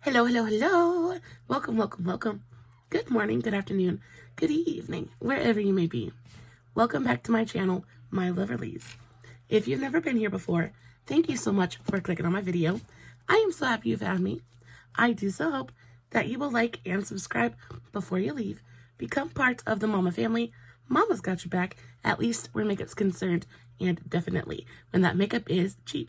Hello, hello, hello. Welcome, welcome, welcome. Good morning, good afternoon, good evening, wherever you may be. Welcome back to my channel, my Loverlies. If you've never been here before, thank you so much for clicking on my video. I am so happy you found me. I do so hope that you will like and subscribe before you leave. Become part of the Mama family. Mama's got your back, at least where makeup's concerned, and definitely when that makeup is cheap.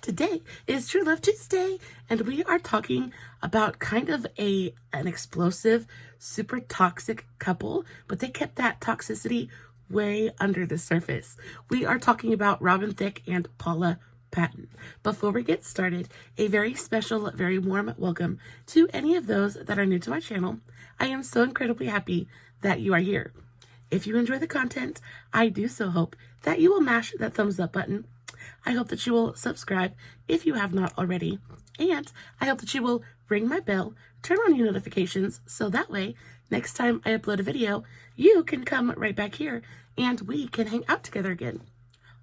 Today is True Love Tuesday, and we are talking about kind of an explosive, super toxic couple, but they kept that toxicity way under the surface. We are talking about Thicke and Paula Patton. Before we get started, a very special, very warm welcome to any of those that are new to my channel. I am so incredibly happy that you are here. If you enjoy the content, I do so hope that you will mash that thumbs up button. I hope that you will subscribe if you have not already, and I hope that you will ring my bell, turn on your notifications, so that way, next time I upload a video, you can come right back here, and we can hang out together again.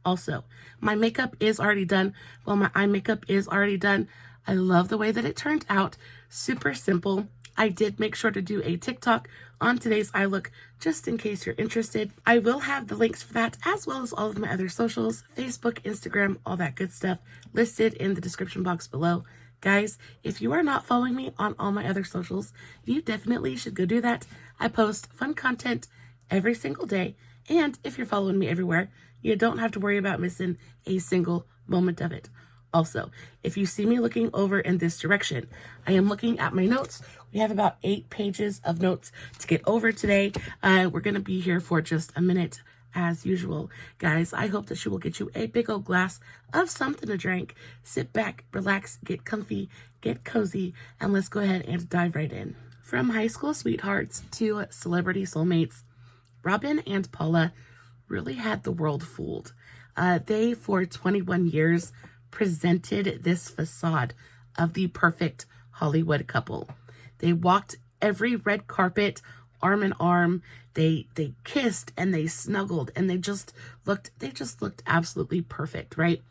Also, my makeup is already done. Well, my eye makeup is already done. I love the way that it turned out. Super simple. I did make sure to do a TikTok on today's eye look, just in case you're interested. I will have the links for that, as well as all of my other socials, Facebook, Instagram, all that good stuff, listed in the description box below. Guys, if you are not following me on all my other socials, you definitely should go do that. I post fun content every single day, and if you're following me everywhere, you don't have to worry about missing a single moment of it. Also, if you see me looking over in this direction, I am looking at my notes. We have about 8 pages of notes to get over today. We're going to be here for just a minute as usual. Guys, I hope that she will get you a big old glass of something to drink. Sit back, relax, get comfy, get cozy, and let's go ahead and dive right in. From high school sweethearts to celebrity soulmates, Robin and Paula really had the world fooled. They, for 21 years, presented this facade of the perfect Hollywood couple. They walked every red carpet arm in arm. They kissed and they snuggled, and they just looked absolutely perfect, right?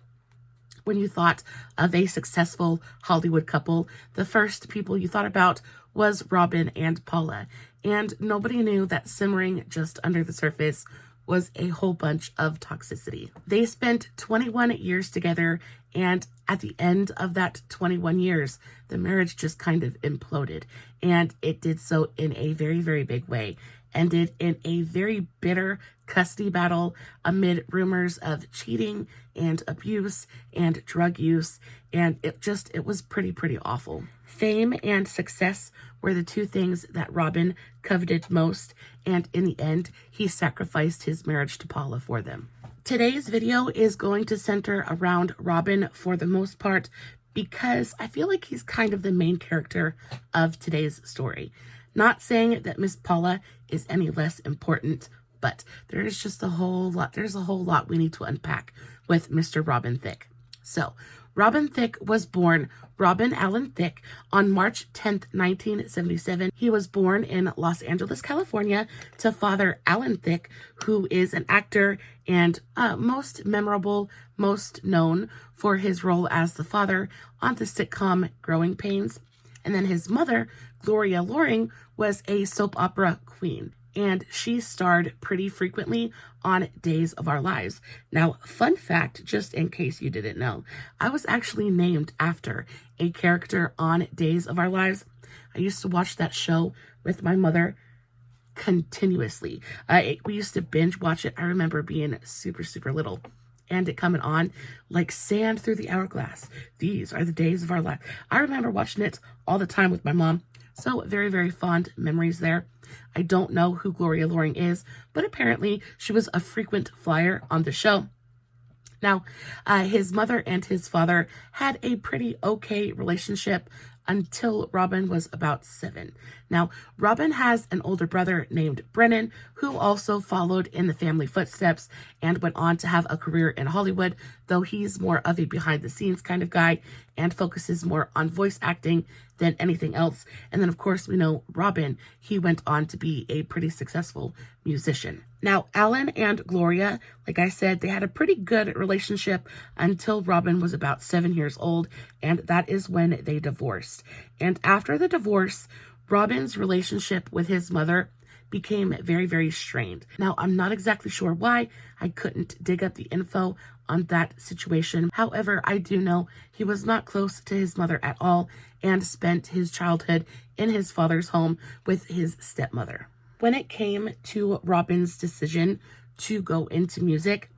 When you thought of a successful Hollywood couple, the first people you thought about was Robin and Paula, and nobody knew that simmering just under the surface was a whole bunch of toxicity. They spent 21 years together, and at the end of that 21 years, the marriage just kind of imploded, and it did so in a very, very big way. Ended in a very bitter custody battle amid rumors of cheating and abuse and drug use, and it was pretty awful. Fame and success were the two things that Robin coveted most, and in the end, he sacrificed his marriage to Paula for them. Today's video is going to center around Robin for the most part, because I feel like he's kind of the main character of today's story. Not saying that Miss Paula is any less important, but there is just a whole lot we need to unpack with Mr. Thicke. So, Thicke was born Robin Allen Thicke on March 10th, 1977. He was born in Los Angeles, California, to Father Alan Thicke, who is an actor and most memorable, most known for his role as the father on the sitcom Growing Pains. And then his mother, Gloria Loring, was a soap opera queen, and she starred pretty frequently on Days of Our Lives. Now, fun fact, just in case you didn't know, I was actually named after a character on Days of Our Lives. I used to watch that show with my mother continuously. We used to binge watch it. I remember being super little and it coming on like sand through the hourglass. These are the days of our life. I remember watching it all the time with my mom. So very fond memories there. I don't know who Gloria Loring is, but apparently she was a frequent flyer on the show. Now, his mother and his father had a pretty okay relationship until Robin was about 7. Now, Robin has an older brother named Brennan, who also followed in the family footsteps and went on to have a career in Hollywood, though he's more of a behind-the-scenes kind of guy and focuses more on voice acting than anything else. And then, of course, we know Robin. He went on to be a pretty successful musician. Now, Alan and Gloria, like I said, they had a pretty good relationship until Robin was about 7 years old, and that is when they divorced. And after the divorce, Robin's relationship with his mother became very, very strained. Now, I'm not exactly sure why. I couldn't dig up the info on that situation. However, I do know he was not close to his mother at all and spent his childhood in his father's home with his stepmother. When it came to Robin's decision to go into music,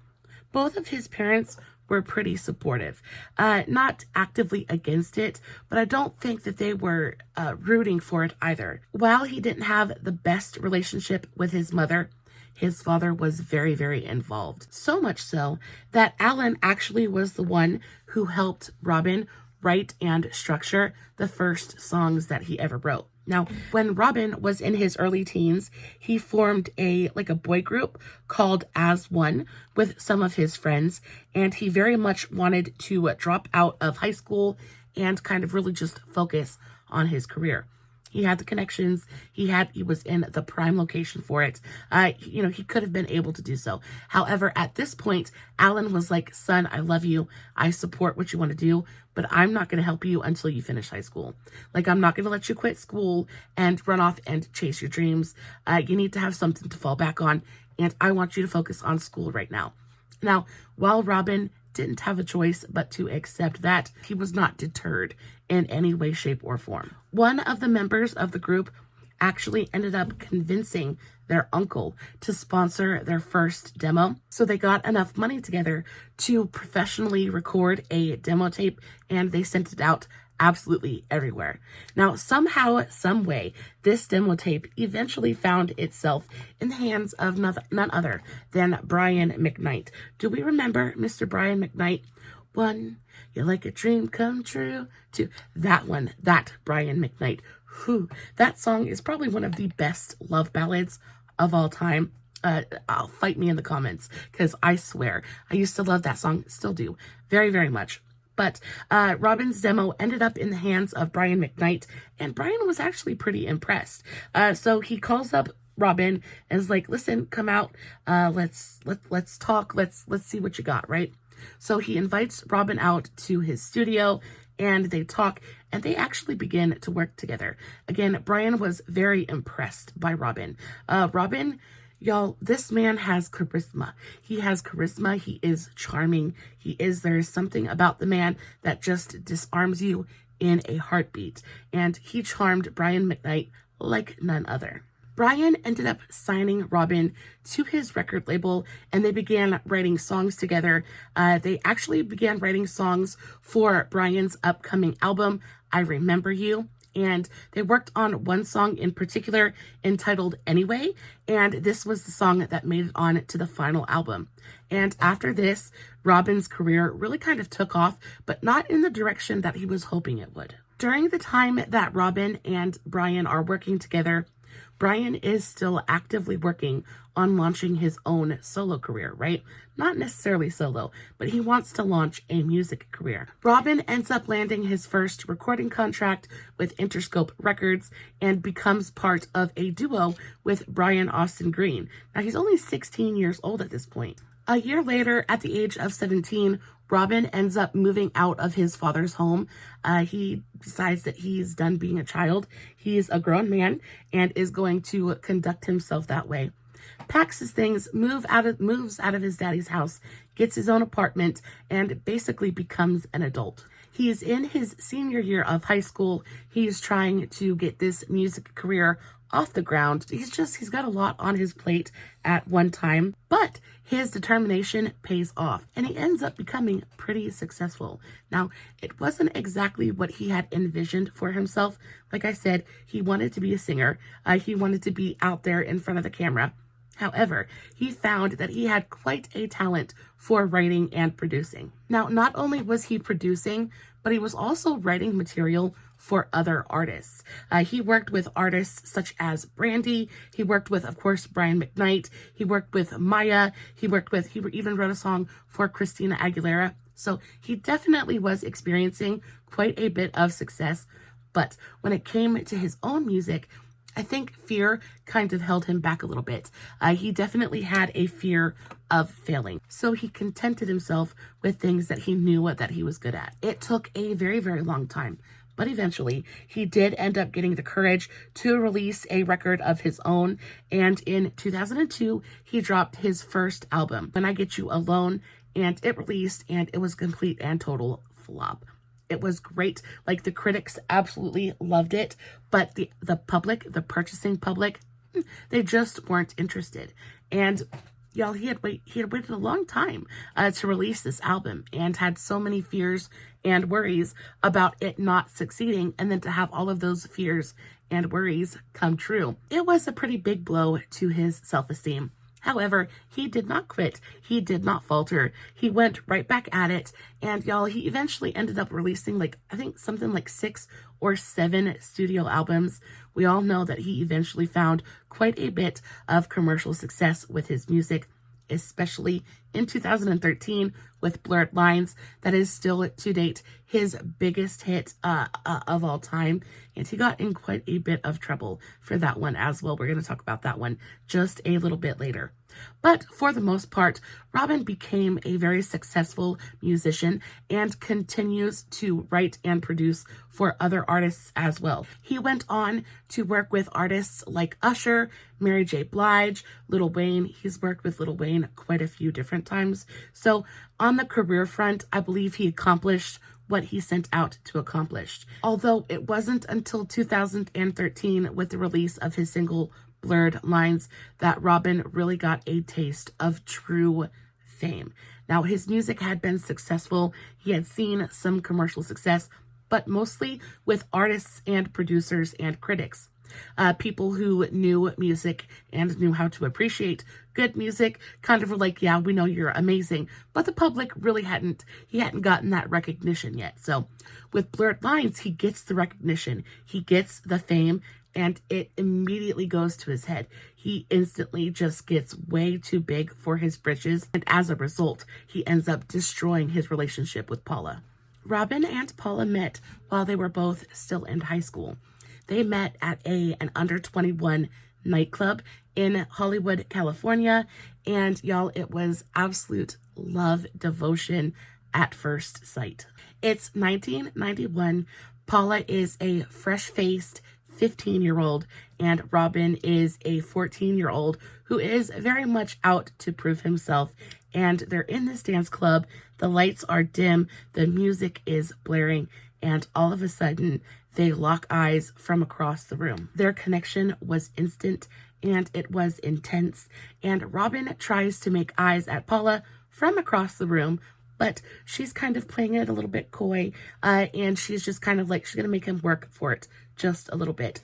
both of his parents were pretty supportive. Not actively against it, but I don't think that they were rooting for it either. While he didn't have the best relationship with his mother, his father was very, very involved. So much so that Alan actually was the one who helped Robin write and structure the first songs that he ever wrote. Now, when Robin was in his early teens, he formed a boy group called As One with some of his friends, and he very much wanted to drop out of high school and kind of really just focus on his career. He had the connections. He was in the prime location for it. He could have been able to do so. However, at this point, Alan was like, son, I love you. I support what you want to do, but I'm not going to help you until you finish high school. I'm not going to let you quit school and run off and chase your dreams. You need to have something to fall back on, and I want you to focus on school right now. Now, while Robin didn't have a choice but to accept that, he was not deterred in any way, shape, or form. One of the members of the group actually ended up convincing their uncle to sponsor their first demo. So they got enough money together to professionally record a demo tape, and they sent it out absolutely everywhere. Now, somehow, some way, this demo tape eventually found itself in the hands of none other than Brian McKnight. Do we remember Mr. Brian McKnight? One, you're like a dream come true. Two, that one, that Brian McKnight. Whew, that song is probably one of the best love ballads of all time. I'll fight me in the comments, because I swear, I used to love that song, still do, very, very much. But Robin's demo ended up in the hands of Brian McKnight, and Brian was actually pretty impressed. So he calls up Robin and is like, listen, come out, let's talk, let's see what you got, right? So he invites Robin out to his studio, and they talk, and they actually begin to work together. Again, Brian was very impressed by Robin. Robin, y'all, this man has charisma. He has charisma. He is charming. There is something about the man that just disarms you in a heartbeat. And he charmed Brian McKnight like none other. Brian ended up signing Robin to his record label, and they began writing songs together. They actually began writing songs for Brian's upcoming album, I Remember You. And they worked on one song in particular entitled Anyway, and this was the song that made it on to the final album. And after this, Robin's career really kind of took off, but not in the direction that he was hoping it would. During the time that Robin and Brian are working together, Brian is still actively working on launching his own solo career, right? Not necessarily solo, but he wants to launch a music career. Robin ends up landing his first recording contract with Interscope Records and becomes part of a duo with Brian Austin Green. Now, he's only 16 years old at this point. A year later, at the age of 17, Robin ends up moving out of his father's home. He decides that he's done being a child. He's a grown man and is going to conduct himself that way. Packs his things, moves out of his daddy's house, gets his own apartment, and basically becomes an adult. He's in his senior year of high school. He's trying to get this music career off the ground. He's got a lot on his plate at one time, but his determination pays off, and he ends up becoming pretty successful. Now, it wasn't exactly what he had envisioned for himself. Like I said, he wanted to be a singer. He wanted to be out there in front of the camera. However, he found that he had quite a talent for writing and producing. Now, not only was he producing, but he was also writing material for other artists. He worked with artists such as Brandy. He worked with, of course, Brian McKnight. He worked with Maya. He even wrote a song for Christina Aguilera. So he definitely was experiencing quite a bit of success. But when it came to his own music, I think fear kind of held him back a little bit. He definitely had a fear of failing. So he contented himself with things that he knew that he was good at. It took a very, very long time. But eventually, he did end up getting the courage to release a record of his own. And in 2002, he dropped his first album, When I Get You Alone, and it released, and it was complete and total flop. It was great. Like, the critics absolutely loved it, but the public, the purchasing public, they just weren't interested. And y'all, he had waited a long time to release this album, and had so many fears and worries about it not succeeding, and then to have all of those fears and worries come true. It was a pretty big blow to his self-esteem. However, he did not quit. He did not falter. He went right back at it. And y'all, he eventually ended up releasing, like, I think something like 6 or 7 studio albums. We all know that he eventually found quite a bit of commercial success with his music, especially in 2013 with Blurred Lines. That is still, to date, his biggest hit of all time. And he got in quite a bit of trouble for that one as well. We're going to talk about that one just a little bit later. But for the most part, Robin became a very successful musician and continues to write and produce for other artists as well. He went on to work with artists like Usher, Mary J. Blige, Lil Wayne. He's worked with Lil Wayne quite a few different times. So on the career front, I believe he accomplished what he sent out to accomplish. Although it wasn't until 2013 with the release of his single Blurred Lines that Robin really got a taste of true fame. Now, his music had been successful. He had seen some commercial success, but mostly with artists and producers and critics. People who knew music and knew how to appreciate good music kind of were like, yeah, we know you're amazing. But the public really hadn't gotten that recognition yet. So with Blurred Lines, he gets the recognition, he gets the fame, and it immediately goes to his head. He instantly just gets way too big for his britches. And as a result, he ends up destroying his relationship with Paula. Robin and Paula met while they were both still in high school. They met at an under 21 nightclub in Hollywood, California. And y'all, it was absolute love, devotion at first sight. It's 1991. Paula is a fresh-faced 15-year-old, and Robin is a 14-year-old who is very much out to prove himself. And they're in this dance club. The lights are dim, the music is blaring, and all of a sudden, they lock eyes from across the room. Their connection was instant, and it was intense. And Robin tries to make eyes at Paula from across the room, but she's kind of playing it a little bit coy, and she's just kind of like, she's going to make him work for it just a little bit.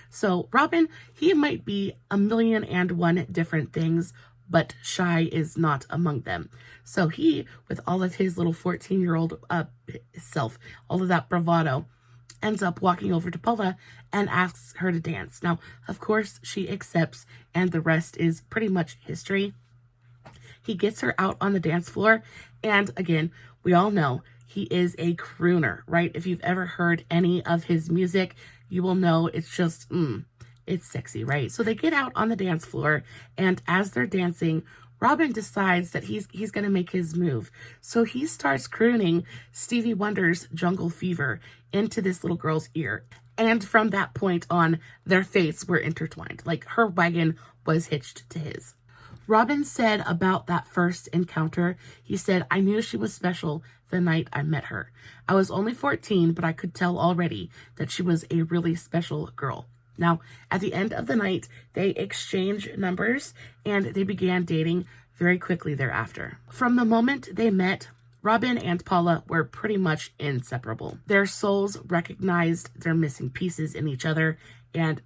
So Robin, he might be 1,000,001 different things, but shy is not among them. So he, with all of his little 14-year-old self, all of that bravado, ends up walking over to Paula and asks her to dance. Now, of course, she accepts, and the rest is pretty much history. He gets her out on the dance floor, and again, we all know he is a crooner, right? If you've ever heard any of his music, you will know it's just, it's sexy, right? So they get out on the dance floor, and as they're dancing, Robin decides that he's going to make his move. So he starts crooning Stevie Wonder's Jungle Fever into this little girl's ear. And from that point on, their fates were intertwined. Like, her wagon was hitched to his. Robin said about that first encounter, he said, "I knew she was special the night I met her. I was only 14, but I could tell already that she was a really special girl." Now, at the end of the night, they exchanged numbers and they began dating very quickly thereafter. From the moment they met, Robin and Paula were pretty much inseparable. Their souls recognized their missing pieces in each other, and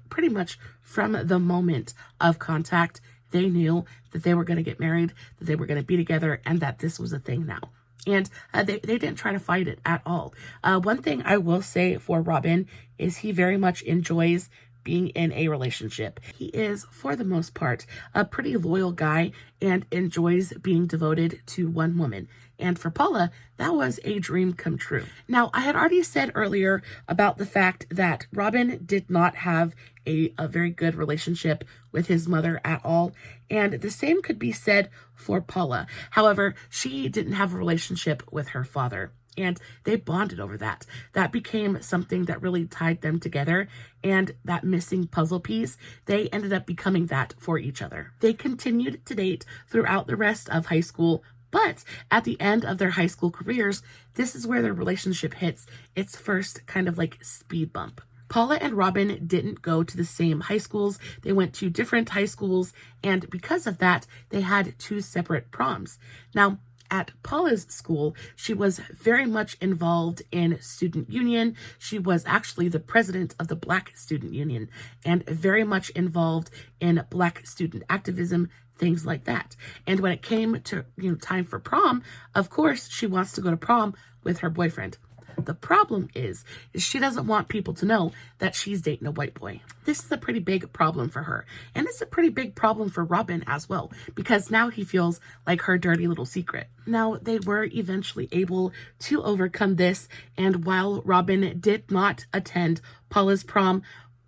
pretty much from the moment of contact, they knew that they were going to get married, that they were going to be together, and that this was a thing now. And they didn't try to fight it at all. One thing I will say for Robin is he very much enjoys being in a relationship. He is, for the most part, a pretty loyal guy and enjoys being devoted to one woman. And for Paula, that was a dream come true. Now, I had already said earlier about the fact that Robin did not have a very good relationship with his mother at all. And the same could be said for Paula. However, she didn't have a relationship with her father. And they bonded over that. That became something that really tied them together. And that missing puzzle piece, they ended up becoming that for each other. They continued to date throughout the rest of high school. But at the end of their high school careers, this is where their relationship hits its first kind of like speed bump. Paula and Robin didn't go to the same high schools. They went to different high schools. And because of that, they had 2 separate proms. Now, at Paula's school, she was very much involved in student union. She was actually the president of the Black Student Union and very much involved in Black student activism, things like that. And when it came to time for prom, of course, she wants to go to prom with her boyfriend. The problem is she doesn't want people to know that she's dating a white boy. This is a pretty big problem for her. And it's a pretty big problem for Robin as well, because now he feels like her dirty little secret. Now, they were eventually able to overcome this. And while Robin did not attend Paula's prom,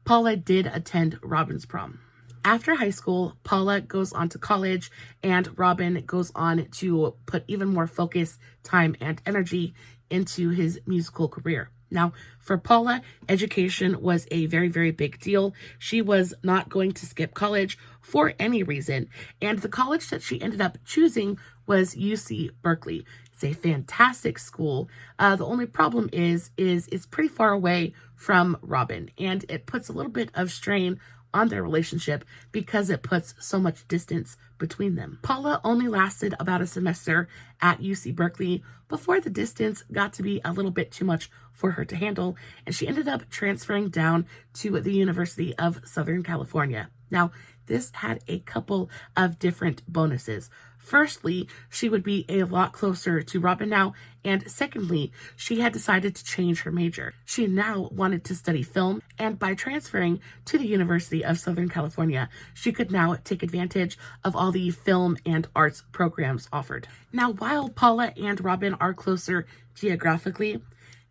Paula did attend Robin's prom. After high school, Paula goes on to college and Robin goes on to put even more focus, time, and energy into his musical career. Now, for Paula, education was a very, very big deal. She was not going to skip college for any reason. And the college that she ended up choosing was UC Berkeley. It's a fantastic school. The only problem is it's pretty far away from Robin, and it puts a little bit of strain on their relationship because it puts so much distance between them. Paula only lasted about a semester at UC Berkeley before the distance got to be a little bit too much for her to handle, and she ended up transferring down to the University of Southern California. Now, this had a couple of different bonuses. Firstly, she would be a lot closer to Robin now, and secondly, she had decided to change her major. She now wanted to study film, and by transferring to the University of Southern California, she could now take advantage of all the film and arts programs offered. Now, while Paula and Robin are closer geographically,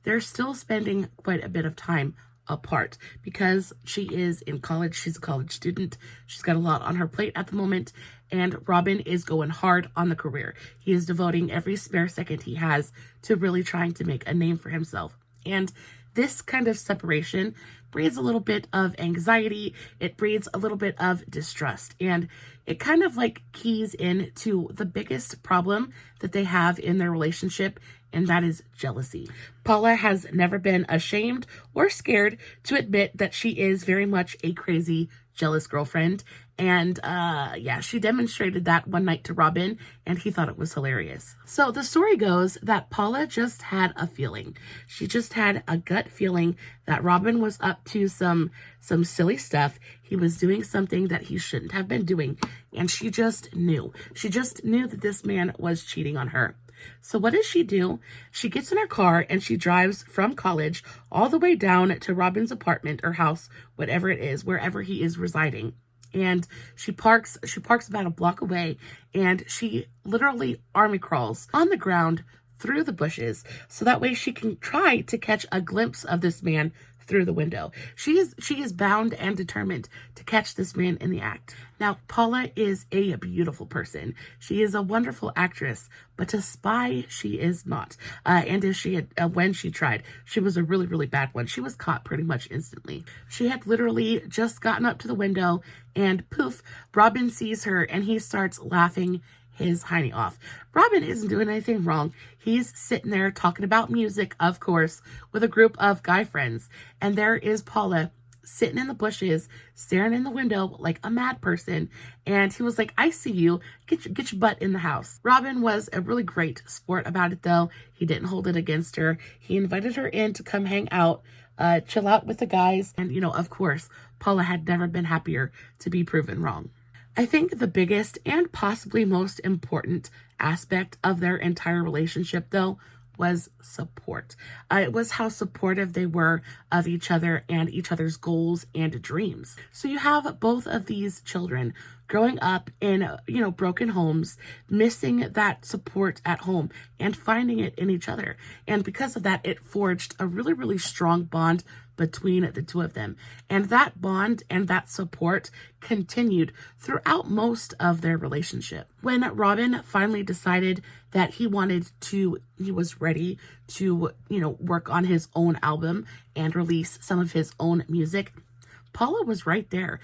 they're still spending quite a bit of time apart because she is in college. She's a college student. She's got a lot on her plate at the moment, and Robin is going hard on the career. He is devoting every spare second he has to really trying to make a name for himself. And this kind of separation breeds a little bit of anxiety. It breeds a little bit of distrust, and it kind of like keys in to the biggest problem that they have in their relationship, and that is jealousy. Paula has never been ashamed or scared to admit that she is very much a crazy, jealous girlfriend. And yeah, she demonstrated that one night to Robin, and he thought it was hilarious. So the story goes that Paula just had a feeling. She just had a gut feeling that Robin was up to some silly stuff. He was doing something that he shouldn't have been doing, and she just knew. She just knew that this man was cheating on her. So what does she do? She gets in her car and she drives from college all the way down to Robin's apartment or house, whatever it is, wherever he is residing. And she parks about a block away, and she literally army crawls on the ground through the bushes so that way she can try to catch a glimpse of this man through the window. She is bound and determined to catch this man in the act. Now, Paula is a beautiful person. She is a wonderful actress, but to spy, she is not. And if she had, when she tried, she was a really, really bad one. She was caught pretty much instantly. She had literally just gotten up to the window, and poof, Robin sees her, and he starts laughing his hiney off. Robin isn't doing anything wrong. He's sitting there talking about music, of course, with a group of guy friends. And there is Paula sitting in the bushes, staring in the window like a mad person. And he was like, I see you. Get your butt in the house. Robin was a really great sport about it, though. He didn't hold it against her. He invited her in to come hang out, chill out with the guys. And, of course, Paula had never been happier to be proven wrong. I think the biggest and possibly most important aspect of their entire relationship, though, was support. It was how supportive they were of each other and each other's goals and dreams. So you have both of these children growing up in, broken homes, missing that support at home and finding it in each other. And because of that, it forged a really, really strong bond between the two of them. And that bond and that support continued throughout most of their relationship. When Robin finally decided that he was ready to, work on his own album and release some of his own music, Paula was right there,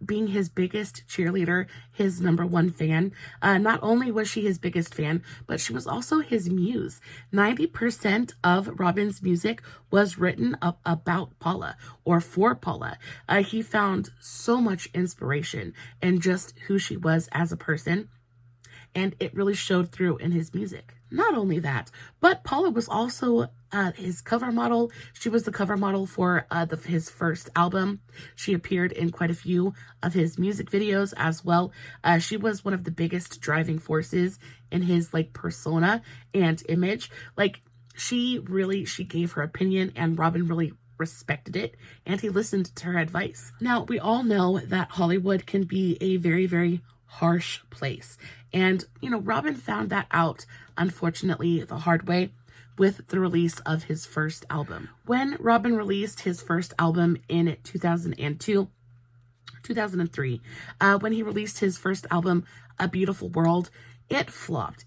being his biggest cheerleader, his #1 fan. Not only was she his biggest fan, but she was also his muse. 90% of Robin's music was written up about Paula or for Paula. He found so much inspiration in just who she was as a person, and it really showed through in his music. Not only that, but Paula was also his cover model. She was the cover model for his first album. She appeared in quite a few of his music videos as well. She was one of the biggest driving forces in his persona and image. She gave her opinion, and Robin really respected it, and he listened to her advice. Now, we all know that Hollywood can be a very, very harsh place. And, Robin found that out, unfortunately, the hard way with the release of his first album. When Robin released his first album in 2003, when he released his first album, A Beautiful World, it flopped.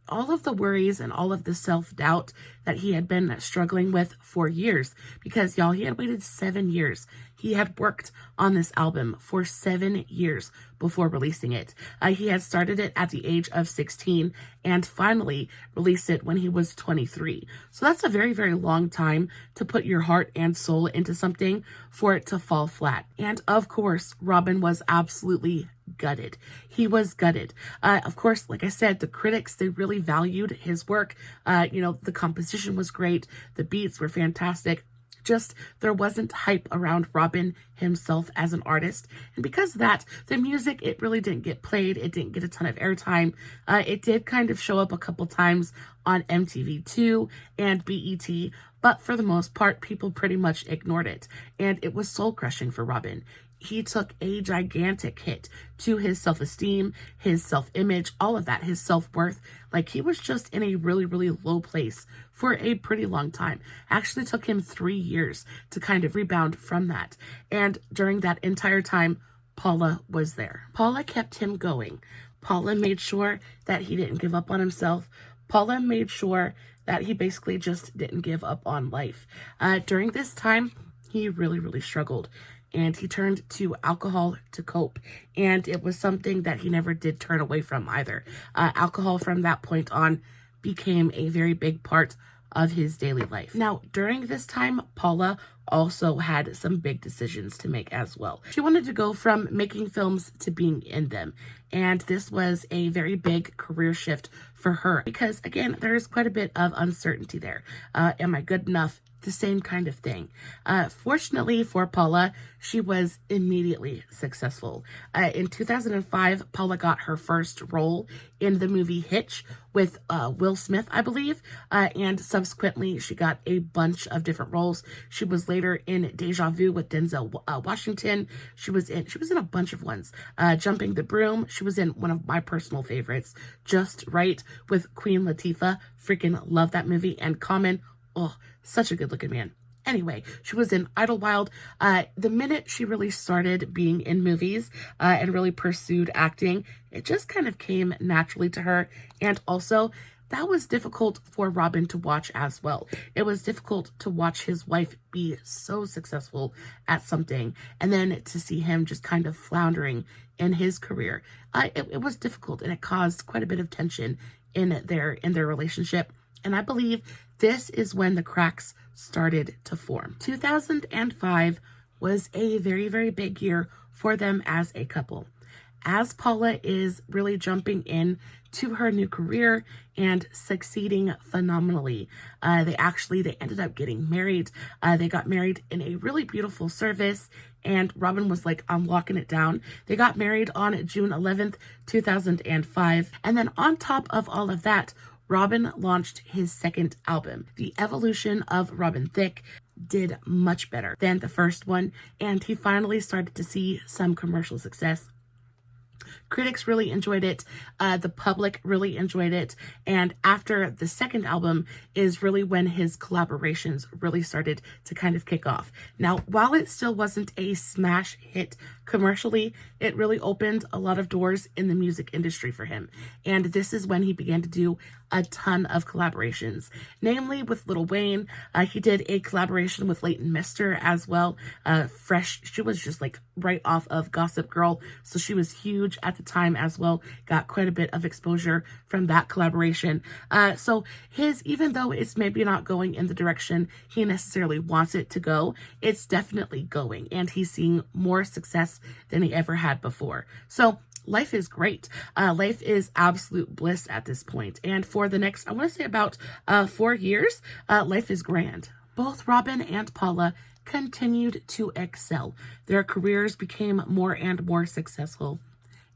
All of the worries and all of the self-doubt that he had been struggling with for years, because y'all, he had waited 7 years. He had worked on this album for 7 years before releasing it. He had started it at the age of 16 and finally released it when he was 23. So that's a very, very long time to put your heart and soul into something for it to fall flat. And of course, Robin was absolutely gutted. He was gutted. Of course, like I said, the critics, they really valued his work. The composition was great. The beats were fantastic. Just there wasn't hype around Robin himself as an artist. And because of that, the music, it really didn't get played. It didn't get a ton of airtime. It did kind of show up a couple times on MTV2 and BET, but for the most part, people pretty much ignored it. And it was soul crushing for Robin. He took a gigantic hit to his self-esteem, his self-image, all of that, his self-worth. He was just in a really, really low place for a pretty long time. Actually took him 3 years to kind of rebound from that. And during that entire time, Paula was there. Paula kept him going. Paula made sure that he didn't give up on himself. Paula made sure that he basically just didn't give up on life. During this time, he really, really struggled. And he turned to alcohol to cope. And it was something that he never did turn away from either. Alcohol from that point on became a very big part of his daily life. Now, during this time, Paula also had some big decisions to make as well. She wanted to go from making films to being in them. And this was a very big career shift for her because, again, there's quite a bit of uncertainty there. Am I good enough? The same kind of thing. Fortunately for Paula, she was immediately successful. In 2005, Paula got her first role in the movie Hitch with Will Smith, I believe, and subsequently she got a bunch of different roles. She was later in Deja Vu with Denzel Washington. She was in a bunch of ones. Jumping the Broom. She was in one of my personal favorites, Just Right, with Queen Latifah. Freaking love that movie. And Common. Oh, such a good looking man. Anyway, she was in Idlewild. The minute she really started being in movies and really pursued acting, it just kind of came naturally to her. And also, that was difficult for Robin to watch as well. It was difficult to watch his wife be so successful at something and then to see him just kind of floundering in his career. It was difficult, and it caused quite a bit of tension in their relationship. And I believe this is when the cracks started to form. 2005 was a very, very big year for them as a couple. as Paula is really jumping in to her new career and succeeding phenomenally. They ended up getting married. They got married in a really beautiful service, and Robin was like, I'm locking it down. They got married on June 11th, 2005. And then on top of all of that, Robin launched his second album. The evolution of Robin Thicke did much better than the first one, and he finally started to see some commercial success. Critics really enjoyed it. The public really enjoyed it. And after the second album is really when his collaborations really started to kind of kick off. Now, while it still wasn't a smash hit commercially, it really opened a lot of doors in the music industry for him. And this is when he began to do a ton of collaborations, namely with Lil Wayne. He did a collaboration with Leighton Mister as well. Fresh, she was just like right off of Gossip Girl, so she was huge at the time as well. Got quite a bit of exposure from that collaboration. So even though it's maybe not going in the direction he necessarily wants it to go, it's definitely going, and he's seeing more success than he ever had before. So life is great. Life is absolute bliss at this point. And for the next, I want to say about 4 years, life is grand. Both Robin and Paula continued to excel. Their careers became more and more successful,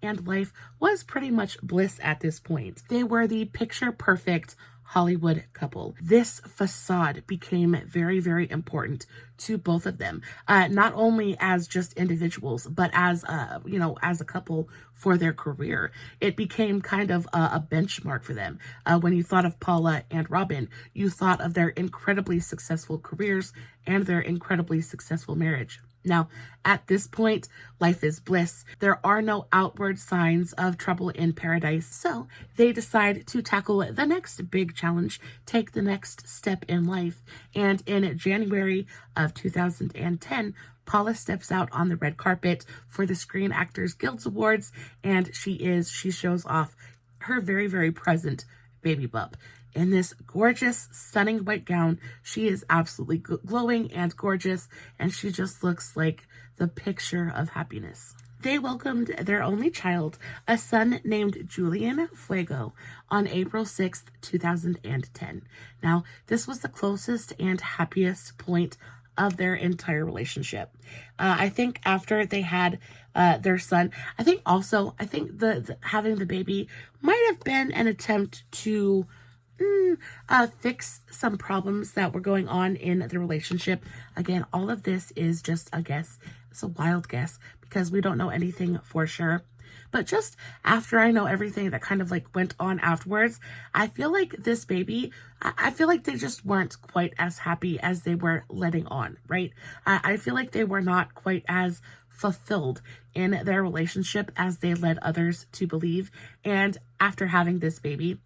and life was pretty much bliss at this point. They were the picture perfect Hollywood couple. This facade became very, very important to both of them, not only as just individuals, but as as a couple for their career. It became kind of a benchmark for them. When you thought of Paula and Robin, you thought of their incredibly successful careers and their incredibly successful marriage. Now, at this point, life is bliss. There are no outward signs of trouble in paradise, so they decide to tackle the next big challenge, take the next step in life. And in January of 2010, Paula steps out on the red carpet for the Screen Actors Guild Awards, and she shows off her very, very present baby bump. In this gorgeous, stunning white gown, she is absolutely glowing and gorgeous, and she just looks like the picture of happiness. They welcomed their only child, a son named Julian Fuego, on April 6th, 2010. Now, this was the closest and happiest point of their entire relationship. I think after they had their son, I think the having the baby might have been an attempt to fix some problems that were going on in the relationship. Again, all of this is just a guess. It's a wild guess because we don't know anything for sure. But just after I know everything that kind of like went on afterwards, I feel like this baby, I feel like they just weren't quite as happy as they were letting on, right? I feel like they were not quite as fulfilled in their relationship as they led others to believe. And after having this baby,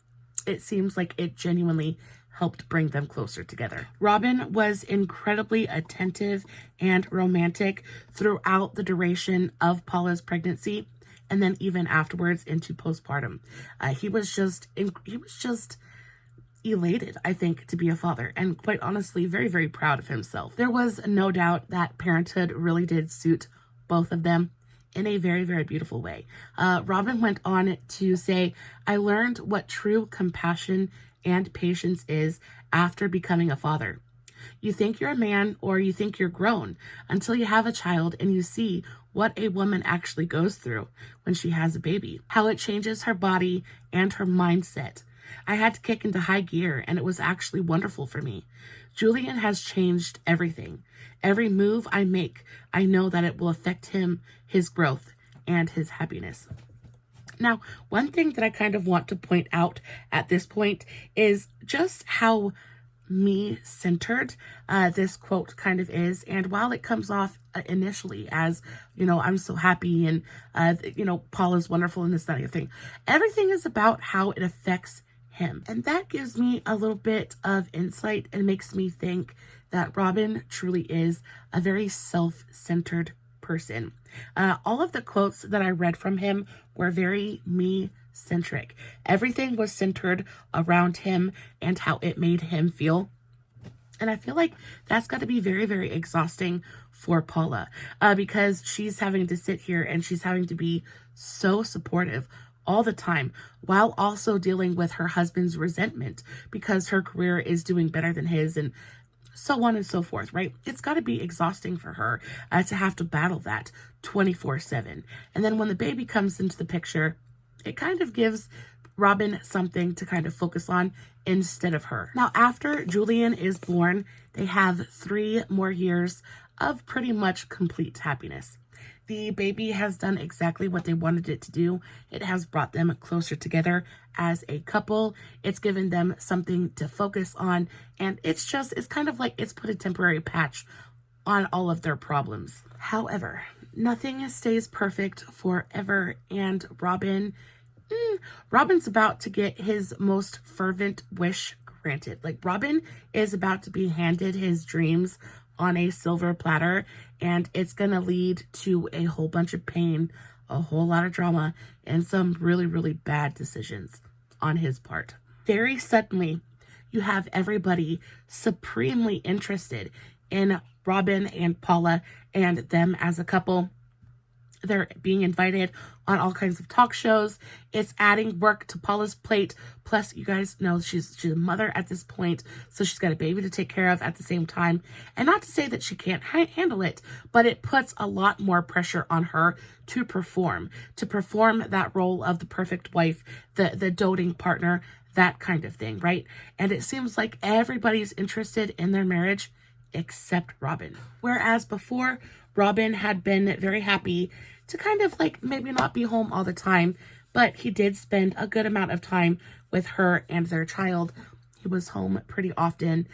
it seems like it genuinely helped bring them closer together. Robin was incredibly attentive and romantic throughout the duration of Paula's pregnancy, and then even afterwards into postpartum. He was just elated, I think, to be a father, and quite honestly, very, very proud of himself. There was no doubt that parenthood really did suit both of them in a very, very beautiful way. Robin went on to say, I learned what true compassion and patience is after becoming a father. You think you're a man or you think you're grown until you have a child and you see what a woman actually goes through when she has a baby, how it changes her body and her mindset. I had to kick into high gear, and it was actually wonderful for me. Julian has changed everything. Every move I make, I know that it will affect him, his growth, and his happiness. Now, one thing that I kind of want to point out at this point is just how me-centered this quote kind of is. And while it comes off initially as, I'm so happy and, Paula's wonderful and this, that, and the thing, everything is about how it affects him. And that gives me a little bit of insight and makes me think that Robin truly is a very self-centered person. All of the quotes that I read from him were very me-centric. Everything was centered around him and how it made him feel. And I feel like that's got to be very, very exhausting for Paula, because she's having to sit here and she's having to be so supportive all the time, while also dealing with her husband's resentment because her career is doing better than his, and so on and so forth, right? It's got to be exhausting for her to have to battle that 24/7. And then when the baby comes into the picture, it kind of gives Robin something to kind of focus on instead of her. Now, after Julian is born, they have 3 more years of pretty much complete happiness. The baby has done exactly what they wanted it to do. It has brought them closer together as a couple. It's given them something to focus on. And it's kind of like it's put a temporary patch on all of their problems. However, nothing stays perfect forever. And Robin's about to get his most fervent wish granted. Like, Robin is about to be handed his dreams on a silver platter, and it's gonna lead to a whole bunch of pain, a whole lot of drama, and some really, really bad decisions on his part. Very suddenly, you have everybody supremely interested in Robin and Paula and them as a couple. They're being invited on all kinds of talk shows. It's adding work to Paula's plate. Plus, you guys know she's a mother at this point, so she's got a baby to take care of at the same time. And not to say that she can't handle it, but it puts a lot more pressure on her to perform that role of the perfect wife, the doting partner, that kind of thing, right? And it seems like everybody's interested in their marriage except Robin. Whereas before, Robin had been very happy to kind of like maybe not be home all the time, but he did spend a good amount of time with her and their child. He was home pretty often.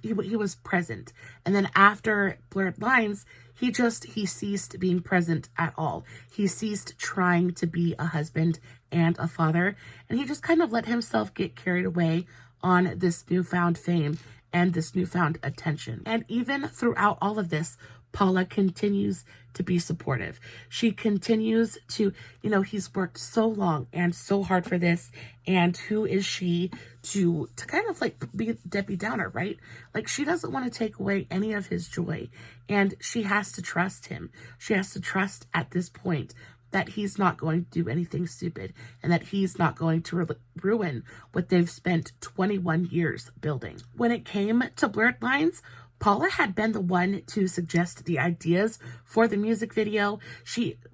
He was present. And then after Blurred Lines, he ceased being present at all. He ceased trying to be a husband and a father. And he just kind of let himself get carried away on this newfound fame and this newfound attention. And even throughout all of this, Paula continues to be supportive. She continues to, he's worked so long and so hard for this, and who is she to kind of like be Debbie Downer, right? Like, she doesn't want to take away any of his joy, and she has to trust him. She has to trust at this point that he's not going to do anything stupid, and that he's not going to ruin what they've spent 21 years building. When it came to Blurred Lines, Paula had been the one to suggest the ideas for the music video.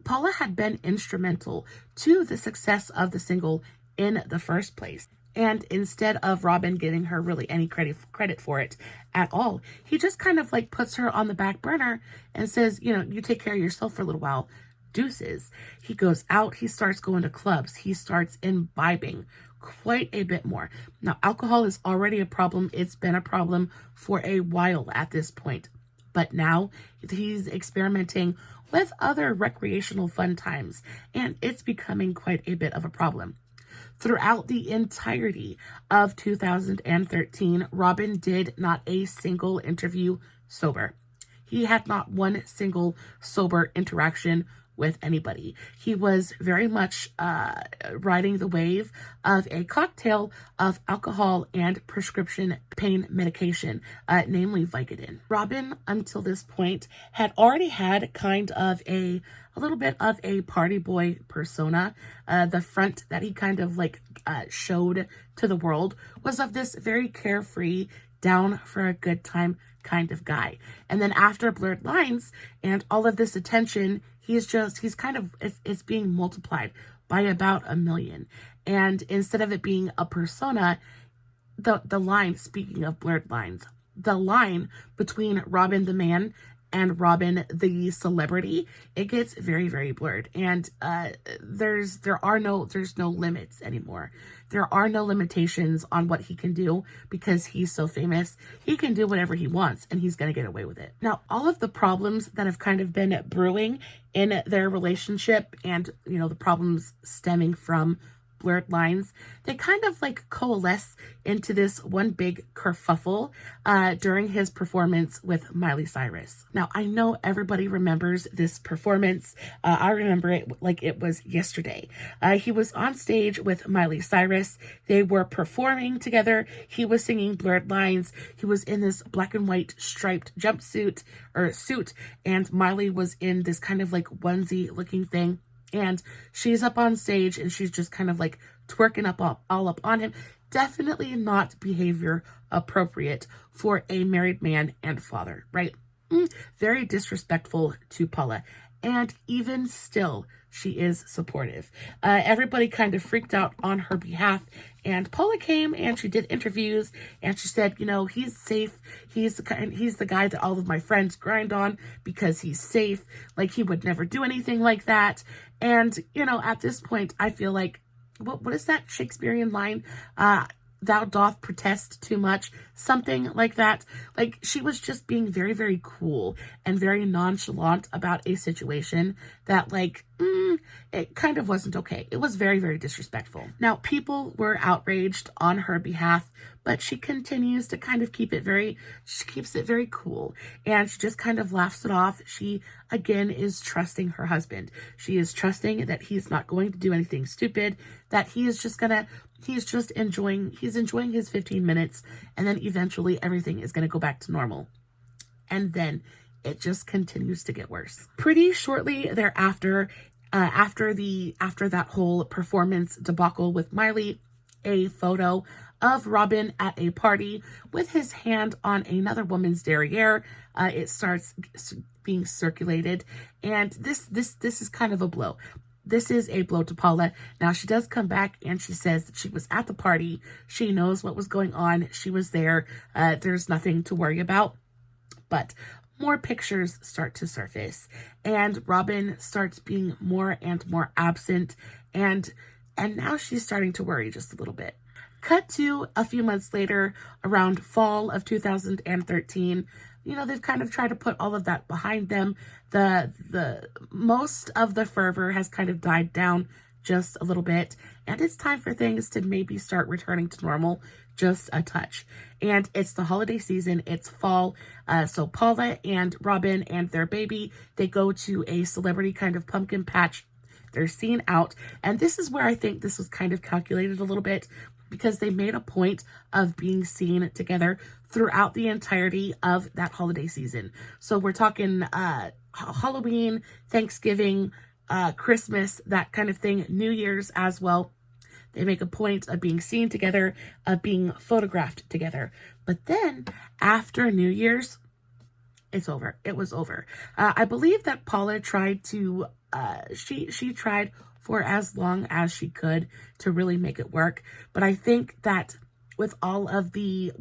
Paula had been instrumental to the success of the single in the first place. And instead of Robin giving her really any credit for it at all, he just kind of like puts her on the back burner and says, you take care of yourself for a little while. Deuces. He goes out, he starts going to clubs, he starts imbibing quite a bit more. Now, alcohol is already a problem. It's been a problem for a while at this point. But now he's experimenting with other recreational fun times, and it's becoming quite a bit of a problem. Throughout the entirety of 2013, Robin did not a single interview sober. He had not one single sober interaction with anybody. He was very much riding the wave of a cocktail of alcohol and prescription pain medication, namely Vicodin. Robin, until this point, had already had kind of a little bit of a party boy persona. The front that he kind of like showed to the world was of this very carefree, down for a good time kind of guy. And then after Blurred Lines and all of this attention, it's being multiplied by about 1 million. And instead of it being a persona, the line, speaking of Blurred Lines, the line between Robin the man and Robin the celebrity, it gets very, very blurred. And there's no limits anymore. There are no limitations on what he can do because he's so famous. He can do whatever he wants, and he's going to get away with it. Now, all of the problems that have kind of been brewing in their relationship, and the problems stemming from Blurred Lines, they kind of like coalesce into this one big kerfuffle during his performance with Miley Cyrus. Now, I know everybody remembers this performance. I remember it like it was yesterday. He was on stage with Miley Cyrus. They were performing together. He was singing Blurred Lines. He was in this black and white striped jumpsuit or suit, and Miley was in this kind of like onesie looking thing. And she's up on stage and she's just kind of like twerking all up on him. Definitely not behavior appropriate for a married man and father, right? Very disrespectful to Paula. And even still, she is supportive. Everybody kind of freaked out on her behalf. And Paula came and she did interviews and she said, you know, he's safe. He's the guy that all of my friends grind on because he's safe. Like, he would never do anything like that. And, you know, at this point, I feel like, what is that Shakespearean line? Thou doth protest too much, something like that. Like, she was just being very, very cool and very nonchalant about a situation that, like, it kind of wasn't okay. It was very, very disrespectful. Now, people were outraged on her behalf, but she continues to kind of keeps it very cool, and she just kind of laughs it off. She, again, is trusting her husband. She is trusting that he's not going to do anything stupid, that he's enjoying his 15 minutes, and then eventually everything is going to go back to normal. And then it just continues to get worse. Pretty shortly thereafter, after that whole performance debacle with Miley, a photo of Robin at a party with his hand on another woman's derriere, it starts being circulated, and this is kind of a blow. This is a blow to Paula. Now, she does come back and she says that she was at the party. She knows what was going on. She was there. There's nothing to worry about. But more pictures start to surface, and Robin starts being more and more absent, and now she's starting to worry just a little bit. Cut to a few months later, around fall of 2013. You know, they've kind of tried to put all of that behind them. The most of the fervor has kind of died down just a little bit, and it's time for things to maybe start returning to normal just a touch. And it's the holiday season, it's fall, so Paula and Robin and their baby, they go to a celebrity kind of pumpkin patch. They're seen out, and this is where I think this was kind of calculated a little bit, because they made a point of being seen together throughout the entirety of that holiday season. So we're talking Halloween, Thanksgiving, Christmas, that kind of thing, New Year's as well. They make a point of being seen together, of being photographed together. But then after New Year's, it's over. It was over. I believe that Paula tried to, she tried for as long as she could to really make it work. But I think that with all of the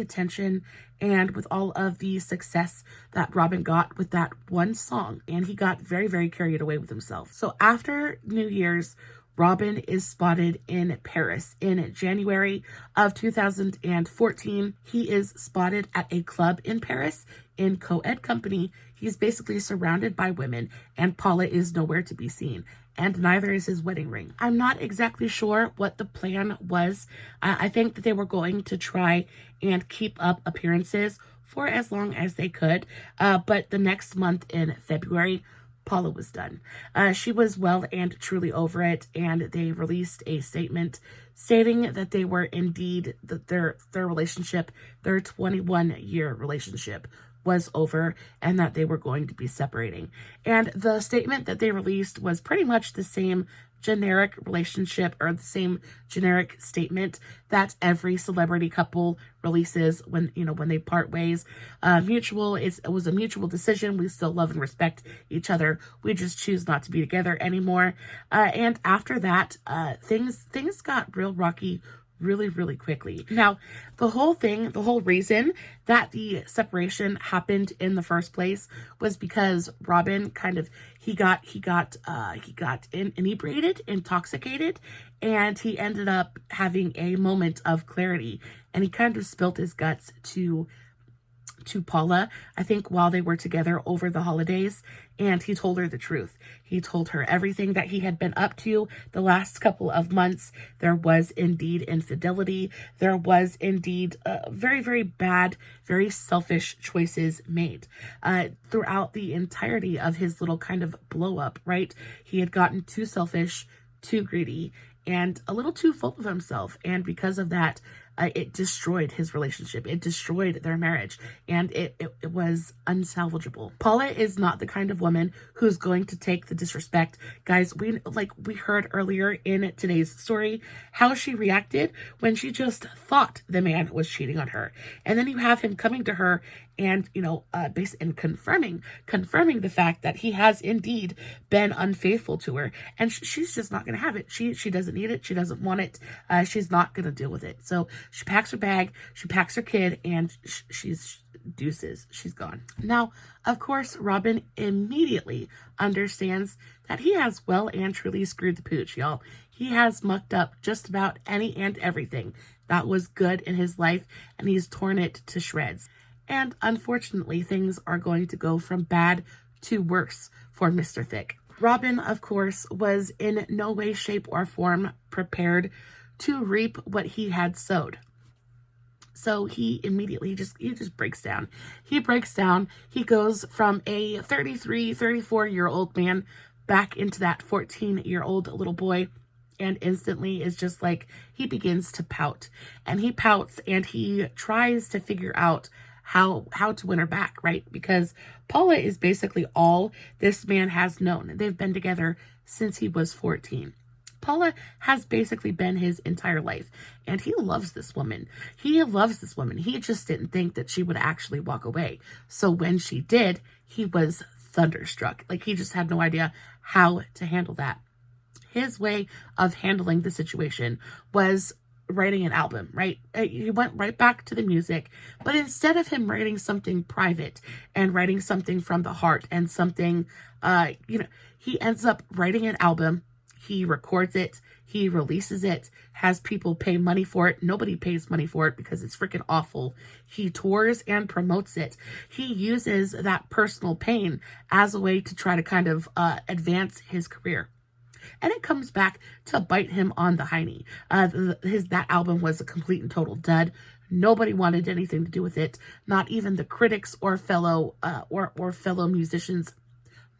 attention and with all of the success that Robin got with that one song, and he got very, very carried away with himself. So after New Year's, Robin is spotted in Paris in January of 2014. He is spotted at a club in Paris in co-ed company. He's basically surrounded by women, and Paula is nowhere to be seen, and neither is his wedding ring. I'm not exactly sure what the plan was. I think that they were going to try and keep up appearances for as long as they could, but the next month in February, Paula was done. She was well and truly over it, and they released a statement stating that they were indeed, that their relationship, their 21-year relationship was over, and that they were going to be separating. And the statement that they released was pretty much the same generic relationship, or the same generic statement that every celebrity couple releases when they part ways. It was a mutual decision. We still love and respect each other. We just choose not to be together anymore. And after that, things got real rocky really, really quickly. Now, the whole reason that the separation happened in the first place was because Robin he got inebriated, intoxicated, and he ended up having a moment of clarity, and he kind of spilled his guts to Paula, I think, while they were together over the holidays, and he told her the truth. He told her everything that he had been up to the last couple of months. There was indeed infidelity. There was indeed very, very bad, very selfish choices made throughout the entirety of his little kind of blow up, right? He had gotten too selfish, too greedy, and a little too full of himself. And because of that, it destroyed his relationship. It destroyed their marriage, and it was unsalvageable. Paula is not the kind of woman who's going to take the disrespect. Guys, we heard earlier in today's story how she reacted when she just thought the man was cheating on her. And then you have him coming to her and, and confirming the fact that he has indeed been unfaithful to her. And she's just not going to have it. She doesn't need it. She doesn't want it. She's not going to deal with it. So she packs her bag, she packs her kid, and she's deuces. She's gone. Now, of course, Robin immediately understands that he has well and truly screwed the pooch, y'all. He has mucked up just about any and everything that was good in his life, and he's torn it to shreds. And unfortunately, things are going to go from bad to worse for Mr. Thicke. Robin, of course, was in no way, shape, or form prepared to reap what he had sowed. So he immediately just breaks down. He breaks down. He goes from a 34-year-old man back into that 14-year-old little boy, and instantly is just like, he begins to pout. And he pouts and he tries to figure out how to win her back, right? Because Paula is basically all this man has known. They've been together since he was 14. Paula has basically been his entire life, and he loves this woman. He loves this woman. He just didn't think that she would actually walk away. So when she did, he was thunderstruck. Like, he just had no idea how to handle that. His way of handling the situation was writing an album, right? He went right back to the music, but instead of him writing something private and writing something from the heart and something, he ends up writing an album. He records it, he releases it, has people pay money for it. Nobody pays money for it because it's freaking awful. He tours and promotes it. He uses that personal pain as a way to try to kind of advance his career. And it comes back to bite him on the hiney. That album was a complete and total dud. Nobody wanted anything to do with it. Not even the critics or fellow musicians.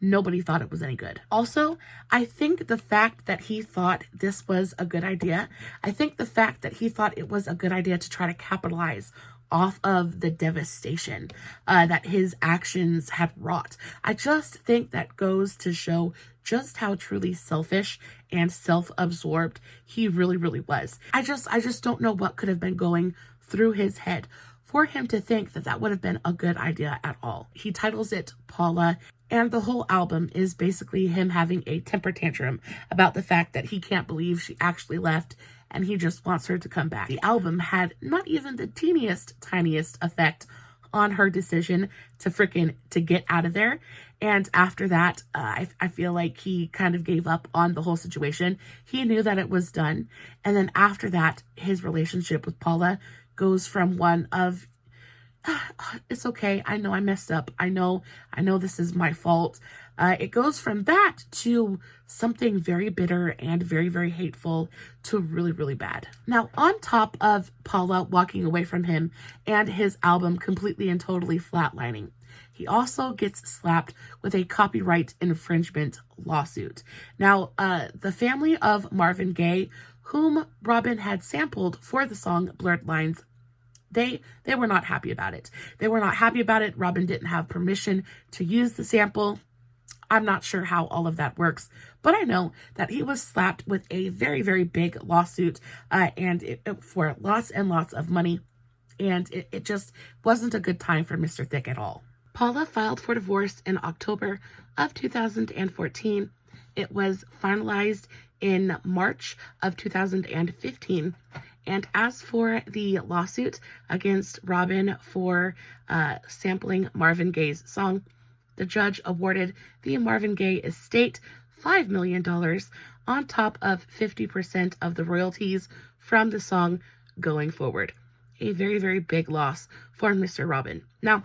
Nobody thought it was any good. Also, I think the fact that he thought this was a good idea, I think the fact that he thought it was a good idea to try to capitalize off of the devastation that his actions had wrought, I just think that goes to show just how truly selfish and self-absorbed he really, really was. I just don't know what could have been going through his head for him to think that that would have been a good idea at all. He titles it Paula, and the whole album is basically him having a temper tantrum about the fact that he can't believe she actually left and he just wants her to come back. The album had not even the tiniest effect on her decision to get out of there. And after that, I feel like he kind of gave up on the whole situation. He knew that it was done. And then after that, his relationship with Paula goes from one of, it's okay, I know I messed up. I know this is my fault. It goes from that to something very bitter and very, very hateful to really, really bad. Now, on top of Paula walking away from him and his album completely and totally flatlining, he also gets slapped with a copyright infringement lawsuit. Now, the family of Marvin Gaye, whom Robin had sampled for the song Blurred Lines, they were not happy about it. They were not happy about it. Robin didn't have permission to use the sample. I'm not sure how all of that works, but I know that he was slapped with a very, very big lawsuit for lots and lots of money, and it just wasn't a good time for Mr. Thicke at all. Paula filed for divorce in October of 2014. It was finalized in March of 2015. And as for the lawsuit against Robin for sampling Marvin Gaye's song, the judge awarded the Marvin Gaye estate $5 million on top of 50% of the royalties from the song going forward. A very, very big loss for Mr. Robin. Now,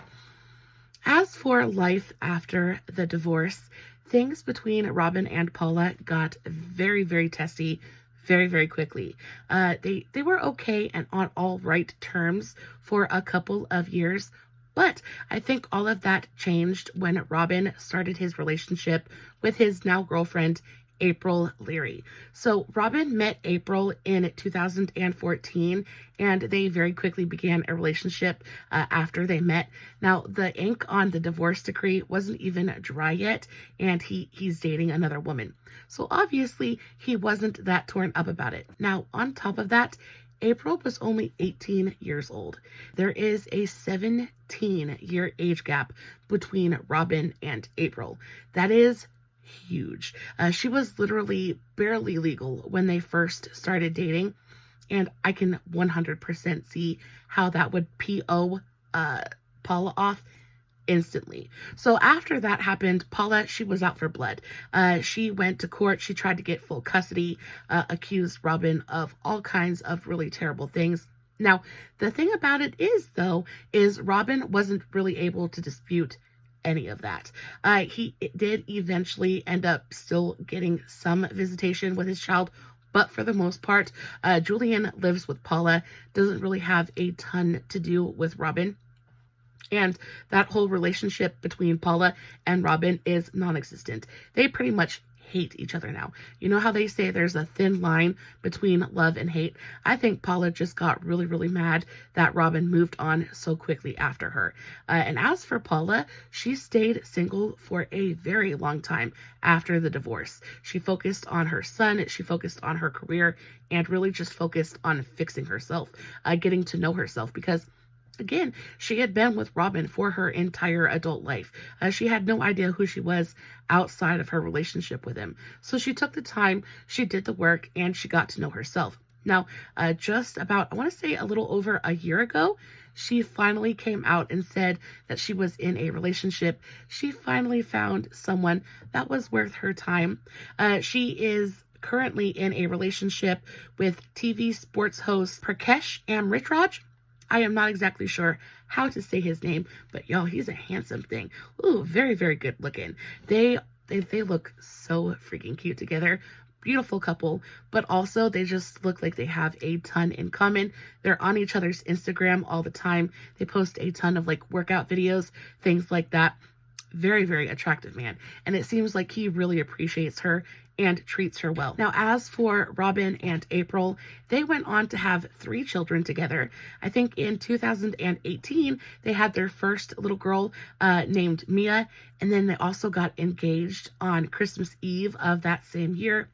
as for life after the divorce, things between Robin and Paula got very, very testy very, very quickly. They were okay and on all right terms for a couple of years, but I think all of that changed when Robin started his relationship with his now girlfriend, April Leary. So Robin met April in 2014, and they very quickly began a relationship after they met. Now, the ink on the divorce decree wasn't even dry yet, and he's dating another woman. So obviously, he wasn't that torn up about it. Now, on top of that, April was only 18 years old. There is a 17-year age gap between Robin and April. That is huge. She was literally barely legal when they first started dating, and I can 100% see how that would PO Paula off instantly. So after that happened, Paula, she was out for blood. She went to court. She tried to get full custody, accused Robin of all kinds of really terrible things. Now, the thing about it is, though, is Robin wasn't really able to dispute any of that. He did eventually end up still getting some visitation with his child, but for the most part, Julian lives with Paula, doesn't really have a ton to do with Robin. And that whole relationship between Paula and Robin is non-existent. They pretty much hate each other now. You know how they say there's a thin line between love and hate? I think Paula just got really, really mad that Robin moved on so quickly after her. And as for Paula, she stayed single for a very long time after the divorce. She focused on her son, she focused on her career, and really just focused on fixing herself, getting to know herself, because again, she had been with Robin for her entire adult life. She had no idea who she was outside of her relationship with him. So she took the time, she did the work, and she got to know herself. Now, just about, I want to say a little over a year ago, she finally came out and said that she was in a relationship. She finally found someone that was worth her time. She is currently in a relationship with TV sports host Prakash Amritraj. I am not exactly sure how to say his name, but y'all, he's a handsome thing. Ooh, very, very good looking. They look so freaking cute together. Beautiful couple, but also they just look like they have a ton in common. They're on each other's Instagram all the time. They post a ton of like workout videos, things like that. Very, very attractive man. And it seems like he really appreciates her and treats her well. Now, as for Robin and April, they went on to have 3 children together. I think in 2018, they had their first little girl named Mia, and then they also got engaged on Christmas Eve of that same year.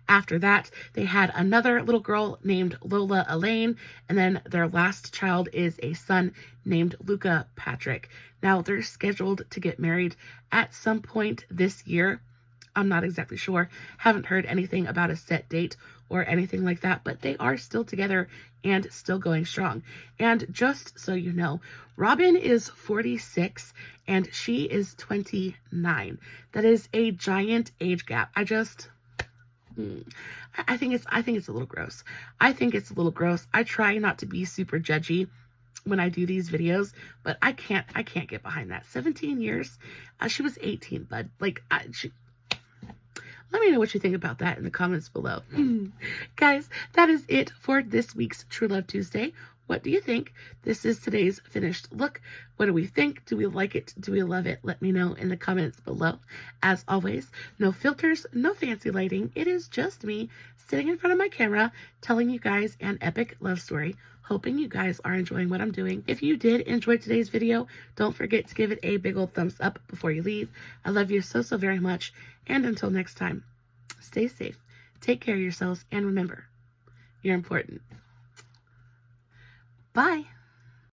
After that, they had another little girl named Lola Elaine, and then their last child is a son named Luca Patrick. Now, they're scheduled to get married at some point this year. I'm not exactly sure. Haven't heard anything about a set date or anything like that, but they are still together and still going strong. And just so you know, Robin is 46 and she is 29. That is a giant age gap. I think it's a little gross. I think it's a little gross. I try not to be super judgy when I do these videos, but I can't get behind that. 17 years. She was 18, bud. Like, let me know what you think about that in the comments below. Guys, that is it for this week's True Love Tuesday. What do you think? This is today's finished look. What do we think? Do we like it? Do we love it? Let me know in the comments below. As always, no filters, no fancy lighting. It is just me sitting in front of my camera telling you guys an epic love story. Hoping you guys are enjoying what I'm doing. If you did enjoy today's video, don't forget to give it a big old thumbs up before you leave. I love you so, so very much. And until next time, stay safe, take care of yourselves, and remember, you're important. Bye.